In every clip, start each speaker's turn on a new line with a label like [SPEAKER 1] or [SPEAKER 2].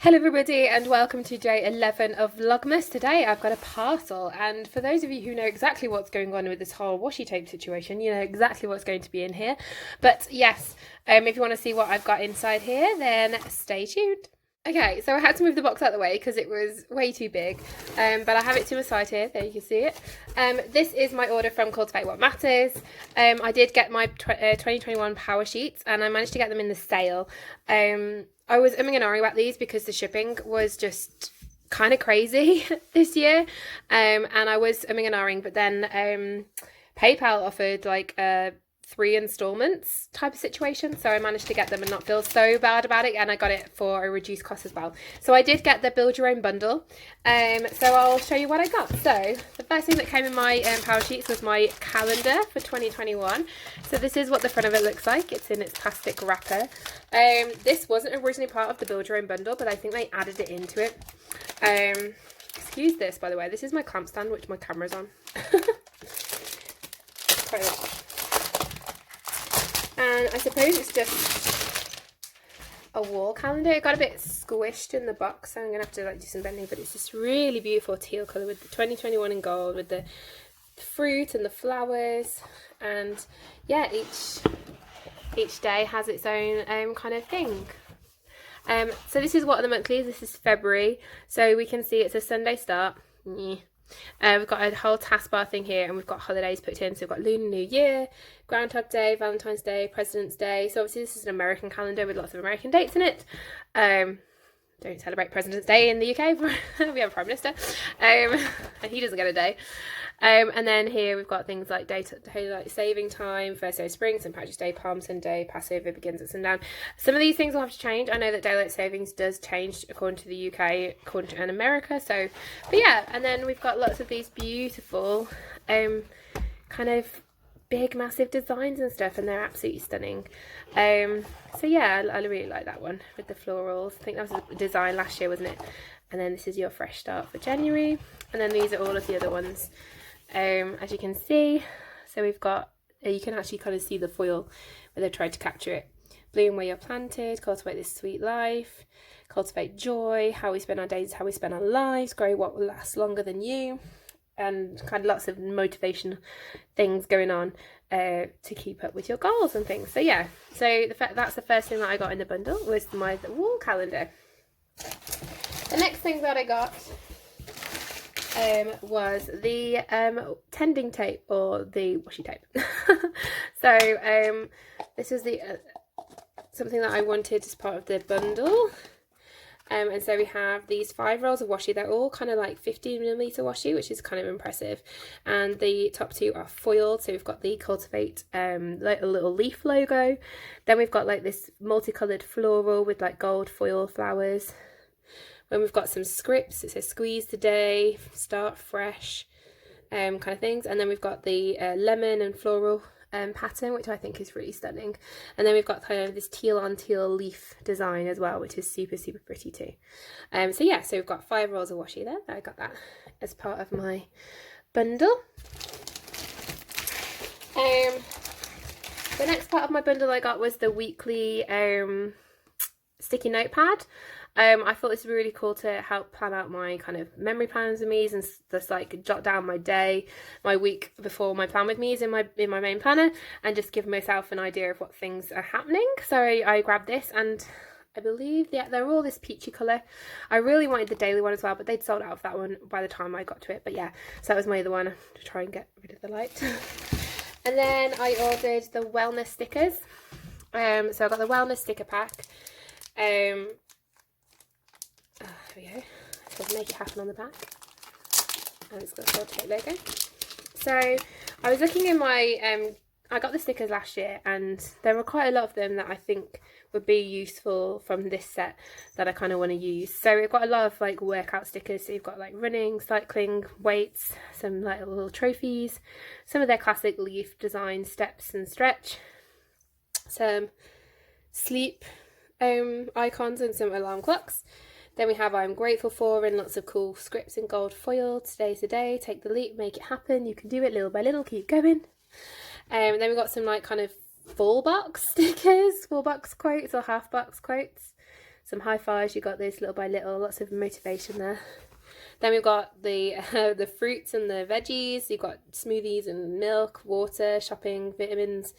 [SPEAKER 1] Hello everybody and welcome to day 11 of Vlogmas. Today I've got a parcel, and for those of you who know exactly what's going on with this whole washi tape situation, you know exactly what's going to be in here. But yes, if you want to see what I've got inside here, then stay tuned. Okay, so I had to move the box out of the way because it was way too big, but I have it to my side here, there you can see it. This is my order from Cultivate What Matters. I did get my 2021 Powersheets and I managed to get them in the sale. I was umming and ahhing about these because the shipping was just kind of crazy this year, and I was umming and ahhing, but then PayPal offered like a 3 installments type of situation, so I managed to get them and not feel so bad about it, and I got it for a reduced cost as well. So I did get the build your own bundle, so I'll show you what I got. So the first thing that came in my Powersheets was my calendar for 2021. So this is what the front of it looks like. It's in its plastic wrapper. This wasn't originally part of the build your own bundle, but I think they added it into it. Excuse this, by the way, this is my clamp stand which my camera's on. Quite a lot. And I suppose it's just a wall calendar. It got a bit squished in the box, so I'm gonna have to do some bending, but it's this really beautiful teal colour with the 2021 in gold, with the fruit and the flowers, and yeah, each day has its own kind of thing. So this is what the monthly is. This is February, so we can see it's a Sunday start. We've got a whole taskbar thing here, and we've got holidays put in. So we've got Lunar New Year, Groundhog Day, Valentine's Day, President's Day. So obviously this is an American calendar with lots of American dates in it. Don't celebrate President's Day in the UK. We have a Prime Minister, and he doesn't get a day. And then here we've got things like daylight saving time, first day of spring, St. Patrick's Day, Palm Sunday, Passover begins at sundown. Some of these things will have to change. I know that daylight savings does change according to the UK, according to America. So, but yeah, and then we've got lots of these beautiful, kind of big, massive designs and stuff, and they're absolutely stunning. So yeah, I really like that one with the florals. I think that was a design last year, wasn't it? And then this is your fresh start for January, and then these are all of the other ones. As you can see, so we've got, you can actually kind of see the foil where they've tried to capture it. Bloom where you're planted, cultivate this sweet life, cultivate joy, how we spend our days, how we spend our lives, grow what will last longer than you, and kind of lots of motivation things going on to keep up with your goals and things. So yeah, so that's the first thing that I got in the bundle, was my wall calendar. The next thing that I got was the tending tape, or the washi tape. So this is the something that I wanted as part of the bundle. And so we have these 5 rolls of washi. They're all kind of like 15mm washi, which is kind of impressive. And the top 2 are foiled. So we've got the Cultivate like a little leaf logo. Then we've got like this multicoloured floral with like gold foil flowers. When we've got some scripts, it says squeeze today, start fresh, kind of things. And then we've got the lemon and floral pattern, which I think is really stunning. And then we've got kind of this teal on teal leaf design as well, which is super, super pretty too. So yeah, so we've got 5 rolls of washi there. I got that as part of my bundle. The next part of my bundle I got was the weekly sticky notepad. I thought this was really cool to help plan out my kind of memory plans with me's, and just like jot down my day, my week before my plan with me's in my main planner, and just give myself an idea of what things are happening. So I grabbed this, and I believe they're all this peachy colour. I really wanted the daily one as well, but they'd sold out of that one by the time I got to it. But yeah, so that was my other one to try and get rid of the light. And then I ordered the wellness stickers. So I got the wellness sticker pack. There we go. It says make it happen on the back, and it's got a Cultivate logo. So I was looking in my I got the stickers last year, and there were quite a lot of them that I think would be useful from this set that I kind of want to use. So we've got a lot of like workout stickers. So you've got like running, cycling, weights, some like little trophies, some of their classic leaf design, steps and stretch, some sleep icons, and some alarm clocks. Then we have I'm grateful for, and lots of cool scripts in gold foil. Today's the day, take the leap, make it happen, you can do it little by little, keep going. And then we've got some like kind of full box stickers, full box quotes or half box quotes. some high fives. You got this little by little, lots of motivation there. Then we've got the fruits and the veggies. You've got smoothies and milk, water, shopping, vitamins,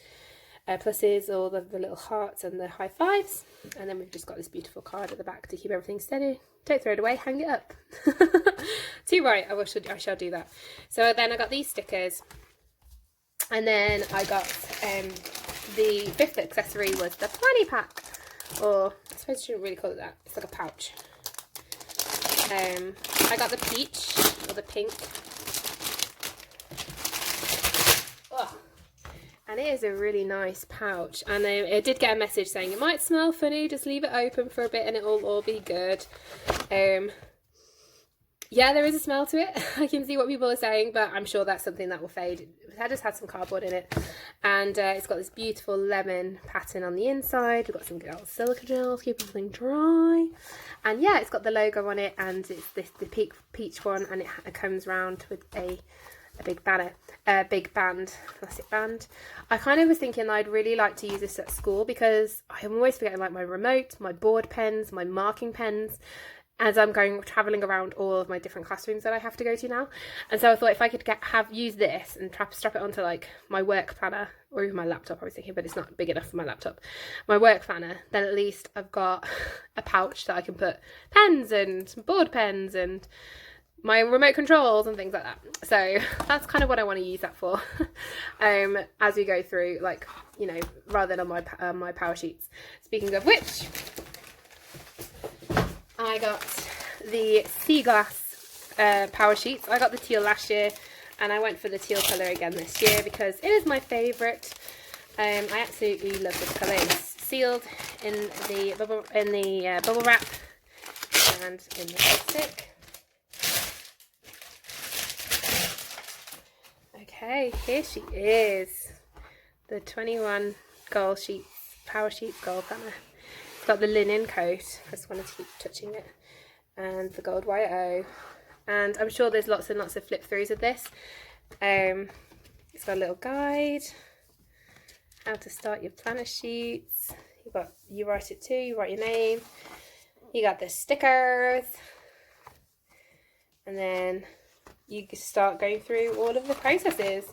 [SPEAKER 1] pluses, all the little hearts and the high fives. And then we've just got this beautiful card at the back to keep everything steady. Don't throw it away, hang it up. Too right, I shall do that. So then I got these stickers. And then I got the fifth accessory was the fanny pack. Or I suppose you shouldn't really call it that. It's like a pouch. I got the peach or the pink. Oh, and it is a really nice pouch. And I did get a message saying it might smell funny, just leave it open for a bit and it'll all be good. Yeah, there is a smell to it. I can see what people are saying, but I'm sure that's something that will fade. I just had some cardboard in it, and it's got this beautiful lemon pattern on the inside. We've got some good old silica gel to keep everything dry, and yeah, it's got the logo on it, and it's the peach one, and it comes round with a big banner, big band, plastic band. I kind of was thinking I'd really like to use this at school because I'm always forgetting like my remote, my board pens, my marking pens, as I'm travelling around all of my different classrooms that I have to go to now. And so I thought if I could use this and strap it onto like my work planner or even my laptop, I was thinking, but it's not big enough for my laptop, my work planner, then at least I've got a pouch that I can put pens and board pens and my remote controls and things like that. So that's kind of what I want to use that for as we go through, like, you know, rather than on my Powersheets. Speaking of which, I got the sea glass Powersheets. I got the teal last year and I went for the teal colour again this year because it is my favourite. I absolutely love this colour. It's sealed in the bubble wrap and in the plastic. Okay, here she is. The 21 gold sheets, Powersheets gold planner. Got the linen coat, I just wanted to keep touching it, and the gold wire O, and I'm sure there's lots and lots of flip throughs of this. It's got a little guide, how to start your planner sheets. You write it too, you write your name, you got the stickers, and then you start going through all of the processes,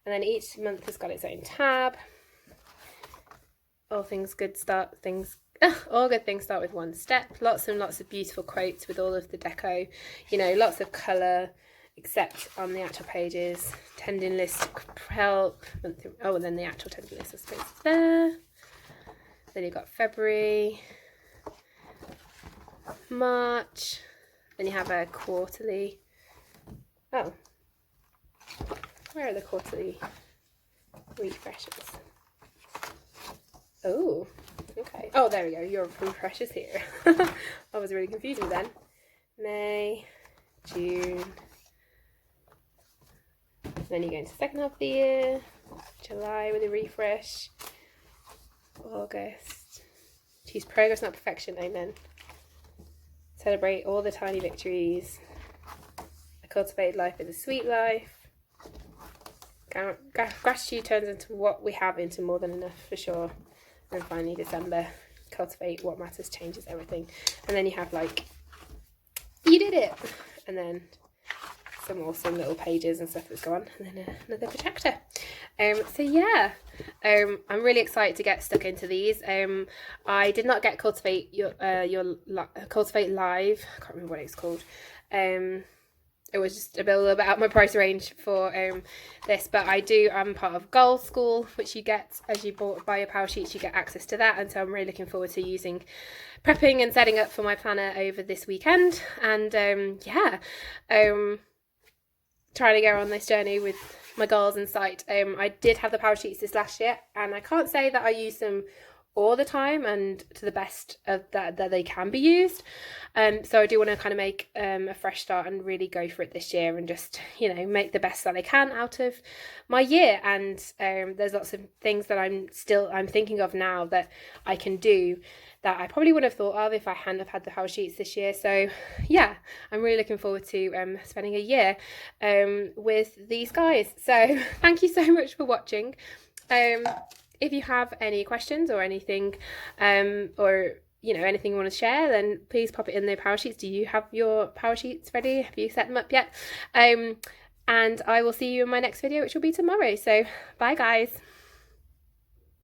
[SPEAKER 1] and then each month has got its own tab. All good things start with one step. Lots and lots of beautiful quotes with all of the deco, you know, lots of colour, except on the actual pages. Tendon list, help, and then the actual tendon list, I suppose, is there. Then you've got February, March, then you have a quarterly. Oh, where are the quarterly refreshes? Oh, okay. Oh, there we go. Your refreshers here. I was really confusing then. May, June. Then you go into the second half of the year. July with a refresh. August. Choose progress, not perfection. Amen. Celebrate all the tiny victories. A cultivated life is a sweet life. Gratitude turns into what we have into more than enough, for sure. And finally December, cultivate what matters, changes everything. And then you have like, you did it, and then some awesome little pages and stuff that's go on, and then another protector. So yeah, I'm really excited to get stuck into these. I did not get Cultivate Cultivate Live. I can't remember what it's called. It was just a little bit out of my price range for this, but I'm part of Goal School, which you get as you buy your Powersheets, you get access to that, and so I'm really looking forward to prepping and setting up for my planner over this weekend, and trying to go on this journey with my goals in sight. I did have the Powersheets this last year, and I can't say that I use them all the time and to the best of that they can be used, so I do want to kind of make a fresh start and really go for it this year and just, you know, make the best that I can out of my year. And there's lots of things that I'm thinking of now that I can do that I probably wouldn't have thought of if I hadn't have had the Powersheets this year. So yeah, I'm really looking forward to spending a year with these guys. So thank you so much for watching. If you have any questions or anything, or you know, anything you want to share, then please pop it in the power sheets. Do you have your power sheets ready? Have you set them up yet? And I will see you in my next video, which will be tomorrow. So bye guys.